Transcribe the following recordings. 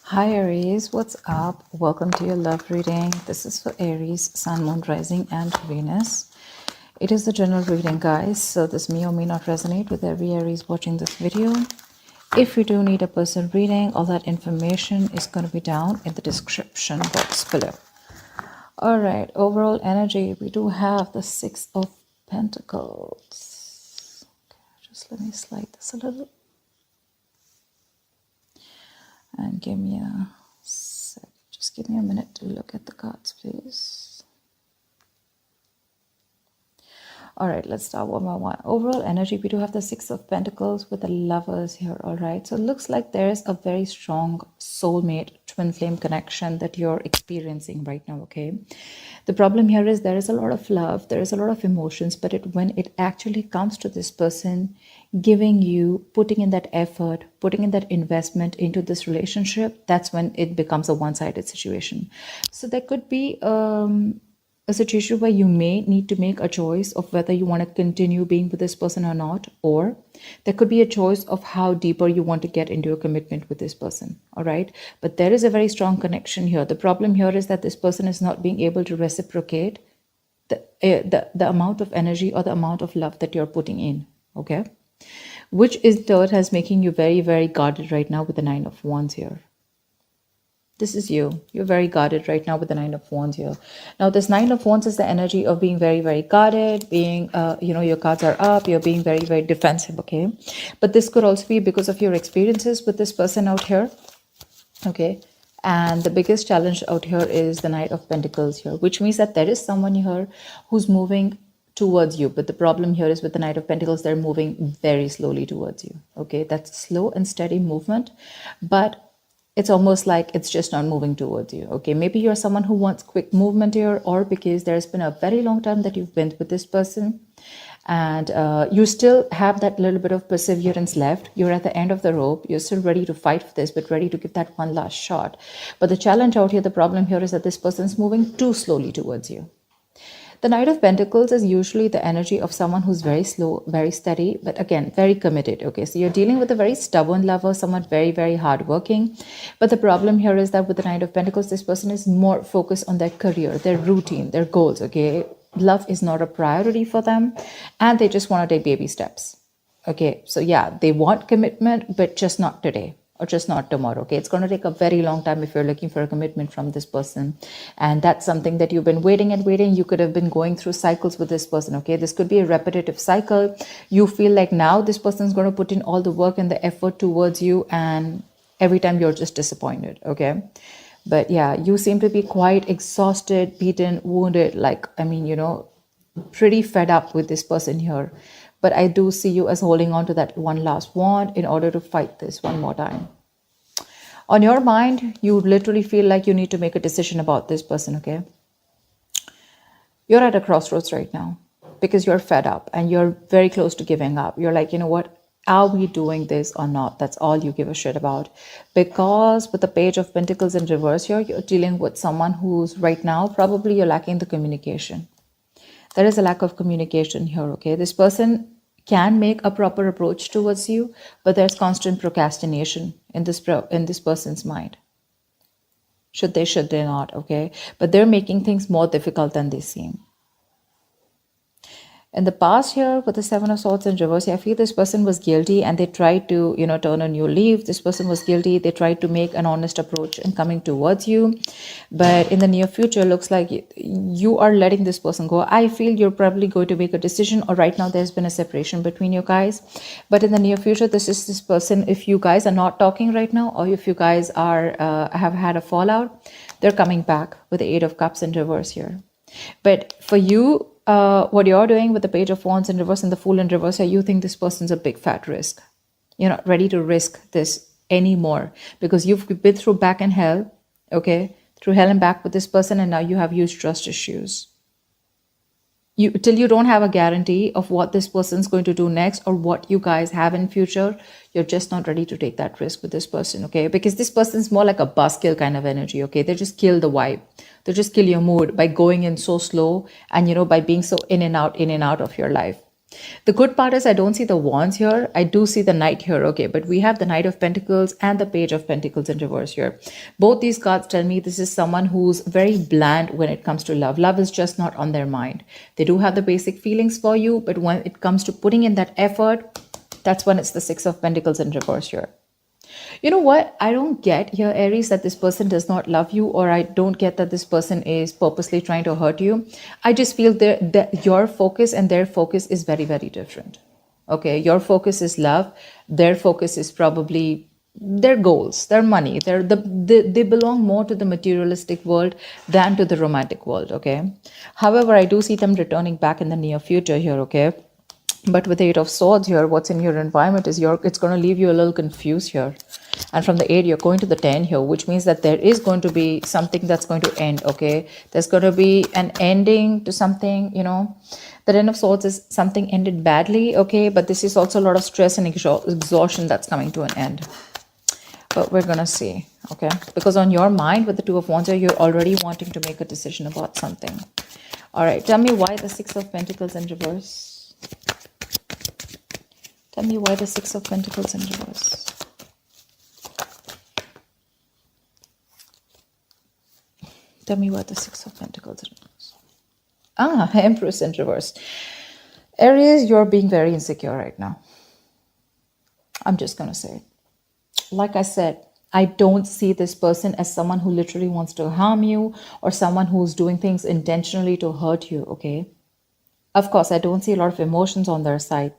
Hi Aries, what's up? Welcome to your love reading. This is for Aries, Sun, Moon, Rising, and Venus. It is the general reading, guys, so this may or may not resonate with every Aries watching this video. If you do need a personal reading, all that information is going to be down in the description box below. All right, overall energy, we do have the Six of Pentacles. Okay, just let me slide this a little and give me a sec. Just give me a minute to look at the cards, please. All right, let's start one by one. Overall energy, we do have the Six of Pentacles with the Lovers here, all right? So it looks like there's a very strong soulmate twin flame connection that you're experiencing right now, okay? The problem here is there is a lot of love, there is a lot of emotions, but when it actually comes to this person giving you, putting in that effort, putting in that investment into this relationship, that's when it becomes a one-sided situation. So there could be a situation where you may need to make a choice of whether you want to continue being with this person or not, or there could be a choice of how deeper you want to get into a commitment with this person. All right, but there is a very strong connection here. The problem here is that this person is not being able to reciprocate the amount of energy or the amount of love that you're putting in, okay, which is third has making you very, very guarded right now with the Nine of Wands here. This is you. You're very guarded right now with the Nine of Wands here. Now, this Nine of Wands is the energy of being very, very guarded, being, your cards are up, you're being very, very defensive, okay? But this could also be because of your experiences with this person out here, okay? And the biggest challenge out here is the Knight of Pentacles here, which means that there is someone here who's moving towards you. But the problem here is with the Knight of Pentacles, they're moving very slowly towards you, okay? That's a slow and steady movement, but it's almost like it's just not moving towards you, okay? Maybe you're someone who wants quick movement here, or because there's been a very long time that you've been with this person and you still have that little bit of perseverance left. You're at the end of the rope. You're still ready to fight for this, but ready to give that one last shot. But the challenge out here, the problem here is that this person's moving too slowly towards you. The Knight of Pentacles is usually the energy of someone who's very slow, very steady, but again, very committed. Okay, so you're dealing with a very stubborn lover, someone very, very hardworking. But the problem here is that with the Knight of Pentacles, this person is more focused on their career, their routine, their goals. Okay, love is not a priority for them, and they just want to take baby steps. Okay, so yeah, they want commitment, but just not today, or just not tomorrow. Okay, it's going to take a very long time if you're looking for a commitment from this person, and that's something that you've been waiting and waiting. You could have been going through cycles with this person. Okay, this could be a repetitive cycle. You feel like now this person's going to put in all the work and the effort towards you, and every time you're just disappointed. Okay, but yeah, you seem to be quite exhausted, beaten, wounded, like, I mean, pretty fed up with this person here. But I do see you as holding on to that one last wand in order to fight this one more time. On your mind, you literally feel like you need to make a decision about this person, okay? You're at a crossroads right now because you're fed up and you're very close to giving up. You're like, you know what? Are we doing this or not? That's all you give a shit about. Because with the Page of Pentacles in reverse here, you're dealing with someone who's right now, probably you're lacking the communication. There is a lack of communication here, okay? This person can make a proper approach towards you, but there's constant procrastination in this person's mind. Should they not, okay? But they're making things more difficult than they seem. In the past here, with the Seven of Swords in reverse, I feel this person was guilty and they tried to, turn a new leaf. This person was guilty. They tried to make an honest approach in coming towards you. But in the near future, looks like you are letting this person go. I feel you're probably going to make a decision, or right now there's been a separation between you guys. But in the near future, this is this person, if you guys are not talking right now, or if you guys are have had a fallout, they're coming back with the Eight of Cups in reverse here. But for you, what you're doing with the Page of Wands in reverse and the Fool in reverse, you think this person's a big fat risk. You're not ready to risk this anymore because you've been through back and hell, okay, through hell and back with this person, and now you have huge trust issues. Till you don't have a guarantee of what this person's going to do next or what you guys have in future, you're just not ready to take that risk with this person, okay? Because this person's more like a buzzkill kind of energy, okay? They just kill the vibe. They just kill your mood by going in so slow and, by being so in and out of your life. The good part is I don't see the wands here. I do see the knight here, okay? But we have the knight of pentacles and the page of pentacles in reverse here. Both these cards tell me this is someone who's very bland when it comes to love. Love is just not on their mind. They do have the basic feelings for you, but when it comes to putting in that effort, that's when it's the six of pentacles in reverse here. You know what? I don't get here, Aries, that this person does not love you, or I don't get that this person is purposely trying to hurt you. I just feel that your focus and their focus is very, very different. Okay, your focus is love. Their focus is probably their goals, their money. They belong more to the materialistic world than to the romantic world. Okay. However, I do see them returning back in the near future here. Okay. But with the Eight of Swords here, what's in your environment is it's going to leave you a little confused here. And from the 8, you're going to the 10 here, which means that there is going to be something that's going to end, okay? There's going to be an ending to something, you know. The 10 of Swords is something ended badly, okay? But this is also a lot of stress and exhaustion that's coming to an end. But we're going to see, okay? Because on your mind, with the 2 of Wands here, you're already wanting to make a decision about something. All right, tell me why the 6 of Pentacles in reverse. Tell me why the 6 of Pentacles in reverse. Tell me why the 6 of Pentacles in reverse. Empress in reverse. Aries, you're being very insecure right now. I'm just going to say it. Like I said, I don't see this person as someone who literally wants to harm you or someone who's doing things intentionally to hurt you, okay? Of course, I don't see a lot of emotions on their side.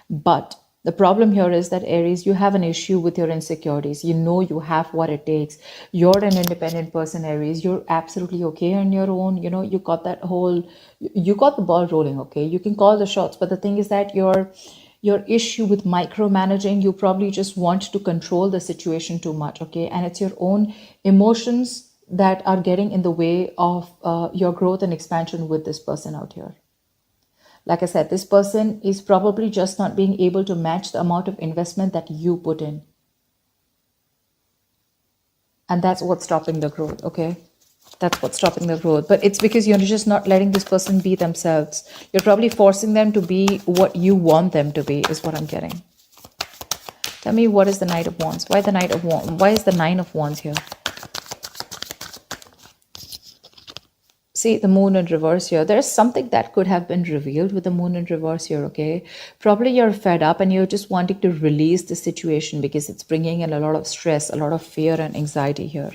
But the problem here is that, Aries, you have an issue with your insecurities. You know you have what it takes. You're an independent person, Aries. You're absolutely okay on your own. You know, you got you got the ball rolling, okay? You can call the shots. But the thing is that your issue with micromanaging, you probably just want to control the situation too much, okay? And it's your own emotions that are getting in the way of your growth and expansion with this person out here. Like I said, this person is probably just not being able to match the amount of investment that you put in. And that's what's stopping the growth, okay? That's what's stopping the growth. But it's because you're just not letting this person be themselves. You're probably forcing them to be what you want them to be, is what I'm getting. Tell me, what is the Knight of Wands? Why the Knight of Wands? Why is the 9 of Wands here? See, the moon in reverse here. There's something that could have been revealed with the moon in reverse here, okay? Probably you're fed up and you're just wanting to release the situation because it's bringing in a lot of stress, a lot of fear and anxiety here.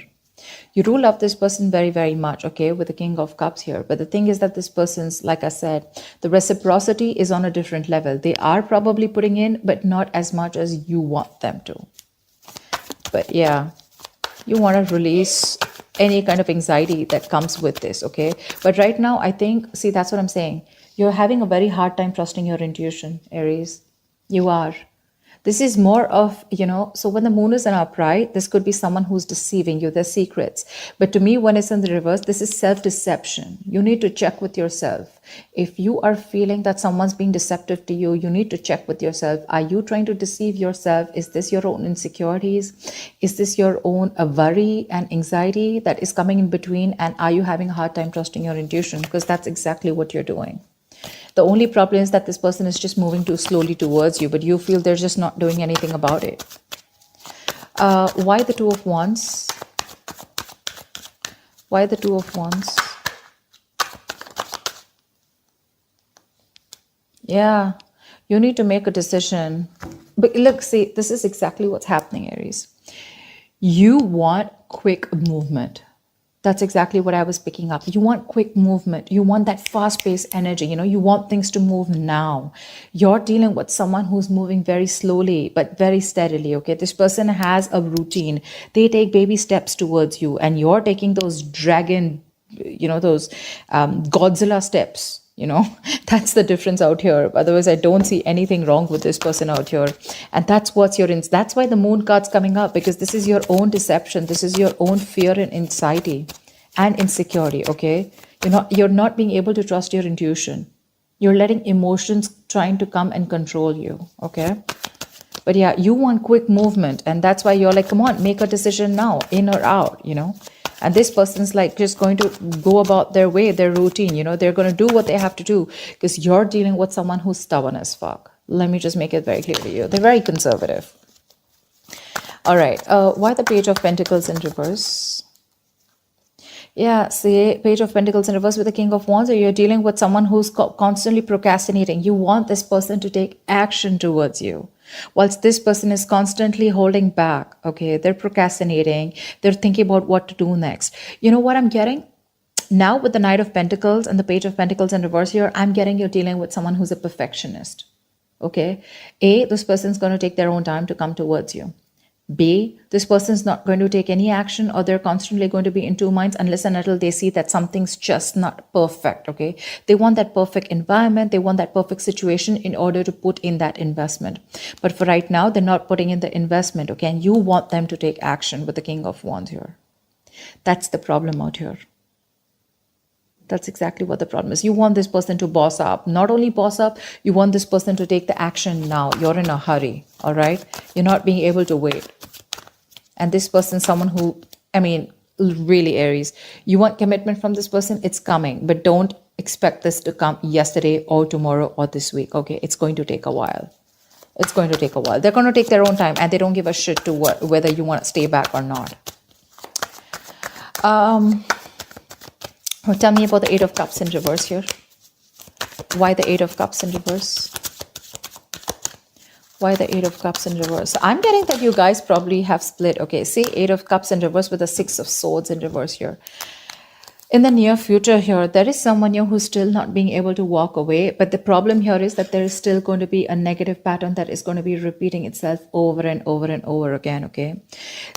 You do love this person very, very much, okay, with the King of Cups here. But the thing is that this person's, like I said, the reciprocity is on a different level. They are probably putting in, but not as much as you want them to. But yeah, you want to release any kind of anxiety that comes with this, okay? But right now, I think, see, that's what I'm saying. You're having a very hard time trusting your intuition, Aries. You are. This is more of, you know, so when the moon is in upright, this could be someone who's deceiving you, their secrets. But to me, when it's in the reverse, this is self-deception. You need to check with yourself. If you are feeling that someone's being deceptive to you, you need to check with yourself. Are you trying to deceive yourself? Is this your own insecurities? Is this your own worry and anxiety that is coming in between? And are you having a hard time trusting your intuition? Because that's exactly what you're doing. The only problem is that this person is just moving too slowly towards you, but you feel they're just not doing anything about it. Why the 2 of Wands? Why the 2 of Wands? Yeah, you need to make a decision. But look, see, this is exactly what's happening, Aries. You want quick movement. That's exactly what I was picking up. You want quick movement. You want that fast-paced energy. You know, you want things to move now. You're dealing with someone who's moving very slowly, but very steadily, okay? This person has a routine. They take baby steps towards you, and you're taking those dragon, you know, those Godzilla steps. You know, that's the difference out here. Otherwise, I don't see anything wrong with this person out here. And that's what's that's why the moon card's coming up, because this is your own deception. This is your own fear and anxiety and insecurity, okay? You're not being able to trust your intuition. You're letting emotions trying to come and control you, okay? But yeah, you want quick movement. And that's why you're like, come on, make a decision now, in or out, you know? And this person's like just going to go about their way, their routine, they're going to do what they have to do, because you're dealing with someone who's stubborn as fuck. Let me just make it very clear to you. They're very conservative. All right. Why the Page of Pentacles in reverse? Yeah, see, Page of Pentacles in reverse with the King of Wands. So you're dealing with someone who's constantly procrastinating. You want this person to take action towards you, whilst this person is constantly holding back. Okay, they're procrastinating. They're thinking about what to do next. You know what I'm getting? Now with the Knight of Pentacles and the Page of Pentacles in reverse here, I'm getting you're dealing with someone who's a perfectionist. Okay, this person's going to take their own time to come towards you. B, this person's not going to take any action, or they're constantly going to be in two minds unless and until they see that something's just not perfect, okay? They want that perfect environment, they want that perfect situation in order to put in that investment. But for right now, they're not putting in the investment, okay? And you want them to take action with the King of Wands here. That's the problem out here. That's exactly what the problem is. You want this person to boss up. Not only boss up, you want this person to take the action now. You're in a hurry, all right? You're not being able to wait. And this person, someone who, really Aries, you want commitment from this person, it's coming. But don't expect this to come yesterday or tomorrow or this week, okay? It's going to take a while. It's going to take a while. They're going to take their own time, and they don't give a shit to whether you want to stay back or not. Tell me about the Eight of Cups in reverse here. Why the Eight of Cups in reverse? Why the Eight of Cups in reverse? I'm getting that you guys probably have split. Okay, see, Eight of Cups in reverse with the Six of Swords in reverse here. In the near future here, there is someone here who's still not being able to walk away. But the problem here is that there is still going to be a negative pattern that is going to be repeating itself over and over and over again, okay?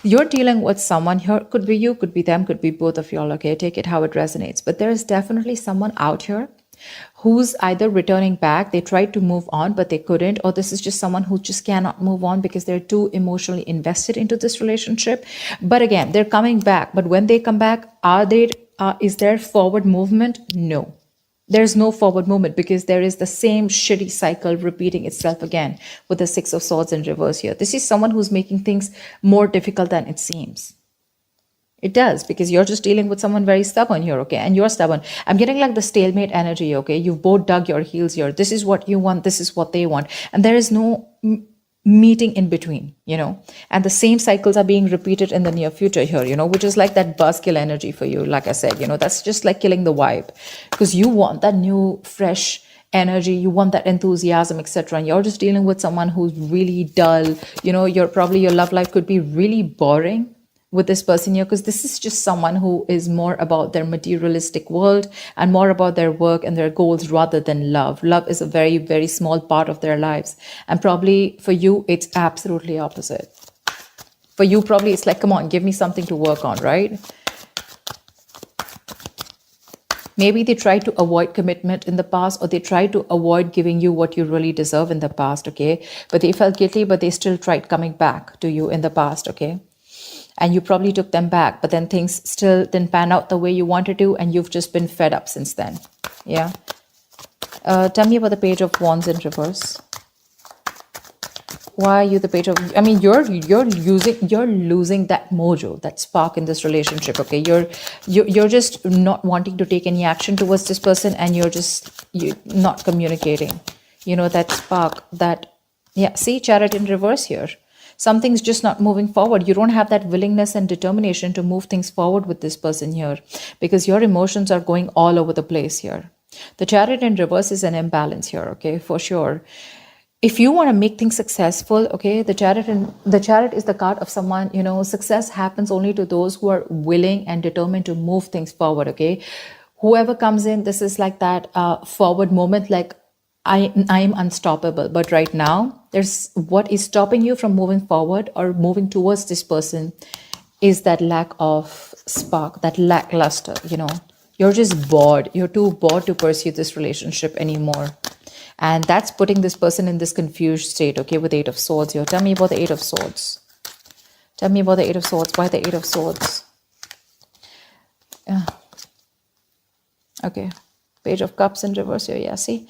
You're dealing with someone here. Could be you, could be them, could be both of y'all, okay? Take it how it resonates. But there is definitely someone out here who's either returning back, they tried to move on, but they couldn't, or this is just someone who just cannot move on because they're too emotionally invested into this relationship. But again, they're coming back. But when they come back, is there forward movement? No. There's no forward movement because there is the same shitty cycle repeating itself again with the Six of Swords in reverse here. This is someone who's making things more difficult than it seems. It does, because you're just dealing with someone very stubborn here, okay? And you're stubborn. I'm getting like the stalemate energy, okay? You've both dug your heels here. This is what you want. This is what they want. And there is no meeting in between, and the same cycles are being repeated in the near future here, which is like that buzzkill energy for you. Like I said, that's just like killing the vibe, because you want that new fresh energy, you want that enthusiasm, etc. And you're just dealing with someone who's really dull. Your love life could be really boring with this person here, because this is just someone who is more about their materialistic world and more about their work and their goals rather than love. Love is a very, very small part of their lives. And probably for you, it's absolutely opposite. For you, probably it's like, come on, give me something to work on, right? Maybe they tried to avoid commitment in the past, or they tried to avoid giving you what you really deserve in the past, okay? But they felt guilty, but they still tried coming back to you in the past, okay? And you probably took them back, but then things still didn't pan out the way you wanted to, and you've just been fed up since then. Yeah. Tell me about the Page of Wands in reverse. Why are you the Page of? You're losing that mojo, that spark in this relationship. Okay, you're just not wanting to take any action towards this person, and you're not communicating. That spark. See, Chariot in reverse here. Something's just not moving forward. You don't have that willingness and determination to move things forward with this person here, because your emotions are going all over the place here. The Chariot in reverse is an imbalance here, okay, for sure. If you want to make things successful, okay, the Chariot is the card of someone, success happens only to those who are willing and determined to move things forward, okay? Whoever comes in, this is like that forward moment, like I'm unstoppable. But right now, there's what is stopping you from moving forward or moving towards this person is that lack of spark, that lackluster, You're just bored. You're too bored to pursue this relationship anymore. And that's putting this person in this confused state, okay, with Eight of Swords here. Tell me about the Eight of Swords. Tell me about the Eight of Swords. Why the Eight of Swords? Okay. Page of Cups in reverse here. Yeah, see?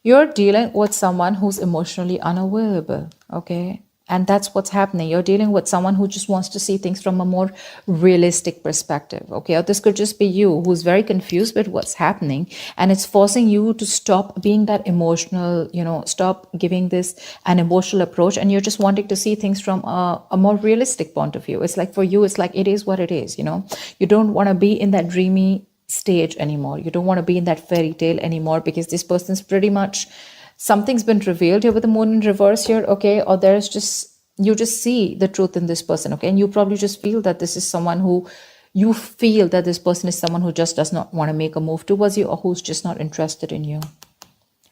You're dealing with someone who's emotionally unavailable, okay? And that's what's happening. You're dealing with someone who just wants to see things from a more realistic perspective. Okay. Or this could just be you who's very confused with what's happening. And it's forcing you to stop being that emotional, stop giving this an emotional approach. And you're just wanting to see things from a more realistic point of view. It's like for you, it's like it is what it is. You don't want to be in that dreamy stage anymore. You don't want to be in that fairy tale anymore, because this person's pretty much, something's been revealed here with the moon in reverse here, okay? Or there's just, you just see the truth in this person, okay? And you probably just feel that this is someone who, you feel that this person is someone who just does not want to make a move towards you, or who's just not interested in you.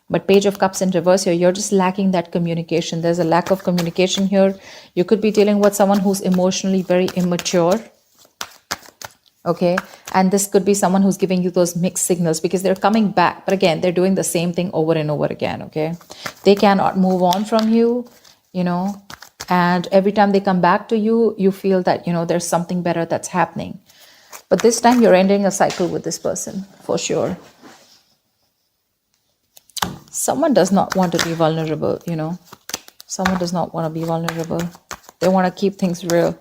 But Page of Cups in reverse here, you're just lacking that communication. There's a lack of communication here. You could be dealing with someone who's emotionally very immature, okay? And this could be someone who's giving you those mixed signals, because they're coming back, but again, they're doing the same thing over and over again, okay? They cannot move on from you, and every time they come back to you, you feel that, there's something better that's happening. But this time you're ending a cycle with this person, for sure. Someone does not want to be vulnerable, Someone does not want to be vulnerable. They want to keep things real.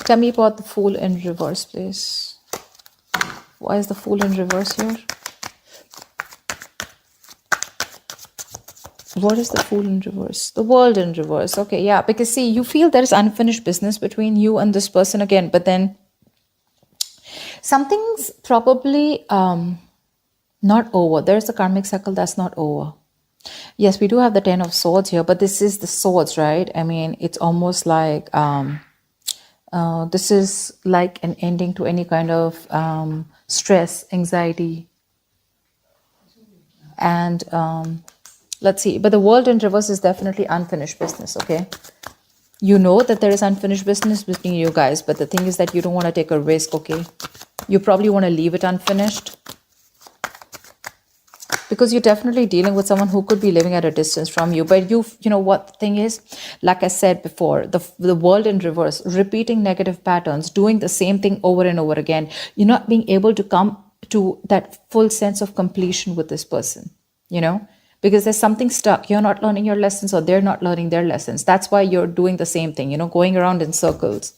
Tell me about the Fool in reverse, please. Why is the Fool in reverse here? What is the Fool in reverse? The World in reverse. Okay, yeah, because see, you feel there is unfinished business between you and this person again, but then something's probably not over. There's a karmic cycle that's not over. Yes, we do have the Ten of Swords here, but this is the swords, right? I mean, it's almost like this is like an ending to any kind of stress, anxiety, and let's see. But the World in reverse is definitely unfinished business, okay? You know that there is unfinished business between you guys, but the thing is that you don't want to take a risk, okay? You probably want to leave it unfinished, because you're definitely dealing with someone who could be living at a distance from you. But you know what the thing is, like I said before, the World in reverse, repeating negative patterns, doing the same thing over and over again. You're not being able to come to that full sense of completion with this person, because there's something stuck. You're not learning your lessons, or they're not learning their lessons. That's why you're doing the same thing, going around in circles.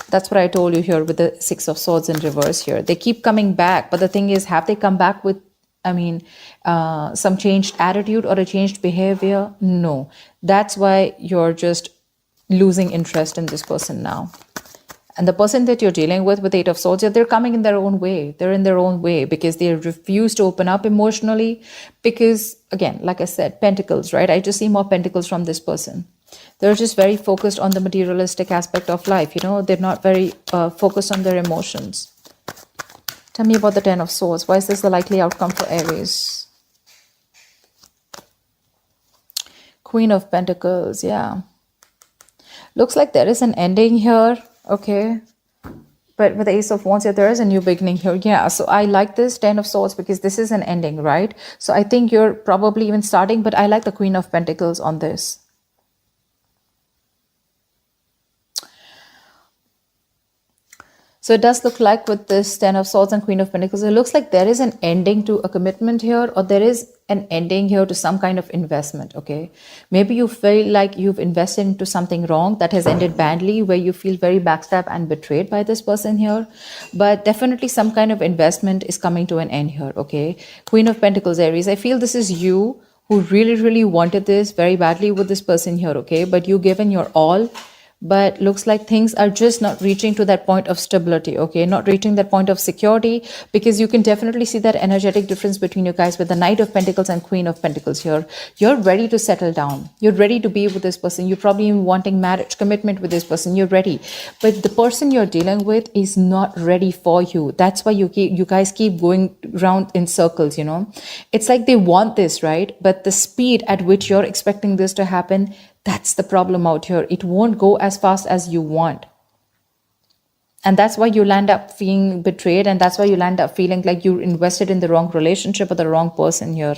That's what I told you here with the Six of Swords in reverse here. They keep coming back, but the thing is, have they come back with, some changed attitude or a changed behavior? No. That's why you're just losing interest in this person now. And the person that you're dealing with Eight of Swords, they're coming in their own way. They're in their own way because they refuse to open up emotionally. Because, again, like I said, Pentacles, right? I just see more Pentacles from this person. They're just very focused on the materialistic aspect of life. They're not very focused on their emotions. Tell me about the Ten of Swords. Why is this the likely outcome for Aries? Queen of Pentacles, yeah. Looks like there is an ending here, okay? But with the Ace of Wands here, there is a new beginning here. Yeah, so I like this Ten of Swords because this is an ending, right? So I think you're probably even starting, but I like the Queen of Pentacles on this. So it does look like with this Ten of Swords and Queen of Pentacles, it looks like there is an ending to a commitment here, or there is an ending here to some kind of investment, okay? Maybe you feel like you've invested into something wrong that has ended badly, where you feel very backstabbed and betrayed by this person here. But definitely some kind of investment is coming to an end here, okay? Queen of Pentacles, Aries, I feel this is you who really, really wanted this very badly with this person here, okay? But you've given your all. But looks like things are just not reaching to that point of stability, okay? Not reaching that point of security, because you can definitely see that energetic difference between you guys with the Knight of Pentacles and Queen of Pentacles here. You're ready to settle down. You're ready to be with this person. You're probably even wanting marriage, commitment with this person. You're ready. But the person you're dealing with is not ready for you. That's why you guys keep going around in circles, It's like they want this, right? But the speed at which you're expecting this to happen, that's the problem out here. It won't go as fast as you want. And that's why you land up feeling betrayed. And that's why you land up feeling like you're invested in the wrong relationship or the wrong person here.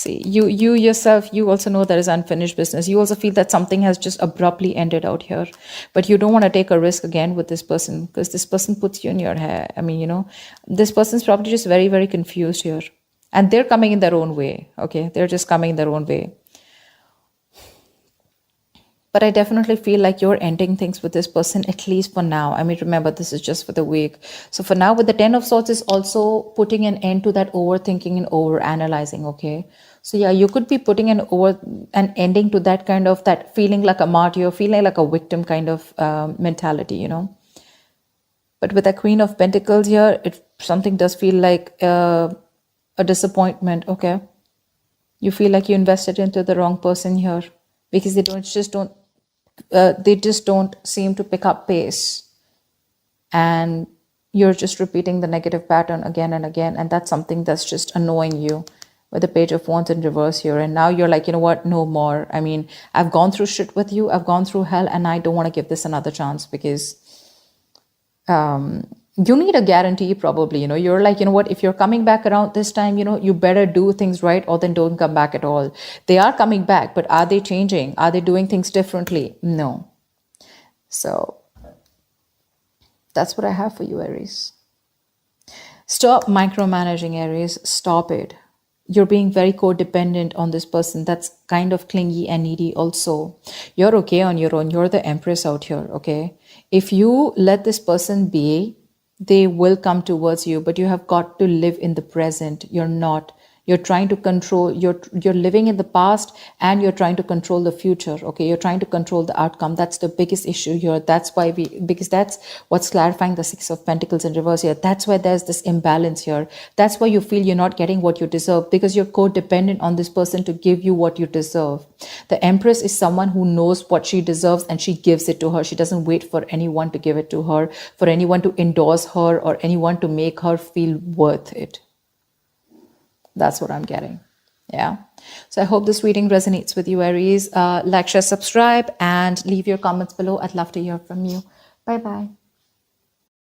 See, you yourself, you also know there is unfinished business. You also feel that something has just abruptly ended out here, but you don't want to take a risk again with this person because this person puts you in your hair. I mean, this person's probably just very, very confused here, and they're coming in their own way. Okay, they're just coming in their own way. But I definitely feel like you're ending things with this person, at least for now. I mean, remember, this is just for the week. So for now, with the Ten of Swords is also putting an end to that overthinking and over analyzing. Okay. So yeah, you could be putting an ending to that kind of that feeling like a martyr, feeling like a victim kind of mentality. But with the Queen of Pentacles here, something does feel like a disappointment. Okay. You feel like you invested into the wrong person here because they just don't seem to pick up pace, and you're just repeating the negative pattern again and again, and that's something that's just annoying you with the Page of Wands in reverse here. And now you're like, you know what, no more. I mean, I've gone through shit with you, I've gone through hell, and I don't want to give this another chance because you need a guarantee. Probably, you're like, you know what, if you're coming back around this time, you better do things right, or then don't come back at all. They are coming back, but are they changing? Are they doing things differently? No. So that's what I have for you, Aries. Stop micromanaging, Aries. Stop it. You're being very codependent on this person that's kind of clingy and needy also. You're okay on your own. You're the Empress out here, okay? If you let this person be, they will come towards you, but you have got to live in the present. You're trying to control, you're living in the past, and you're trying to control the future. Okay, you're trying to control the outcome. That's the biggest issue here. Because that's what's clarifying the Six of Pentacles in reverse here. That's why there's this imbalance here. That's why you feel you're not getting what you deserve, because you're codependent on this person to give you what you deserve. The Empress is someone who knows what she deserves and she gives it to her. She doesn't wait for anyone to give it to her, for anyone to endorse her, or anyone to make her feel worth it. That's what I'm getting. Yeah. So I hope this reading resonates with you, Aries. Like, share, subscribe, and leave your comments below. I'd love to hear from you. Bye-bye.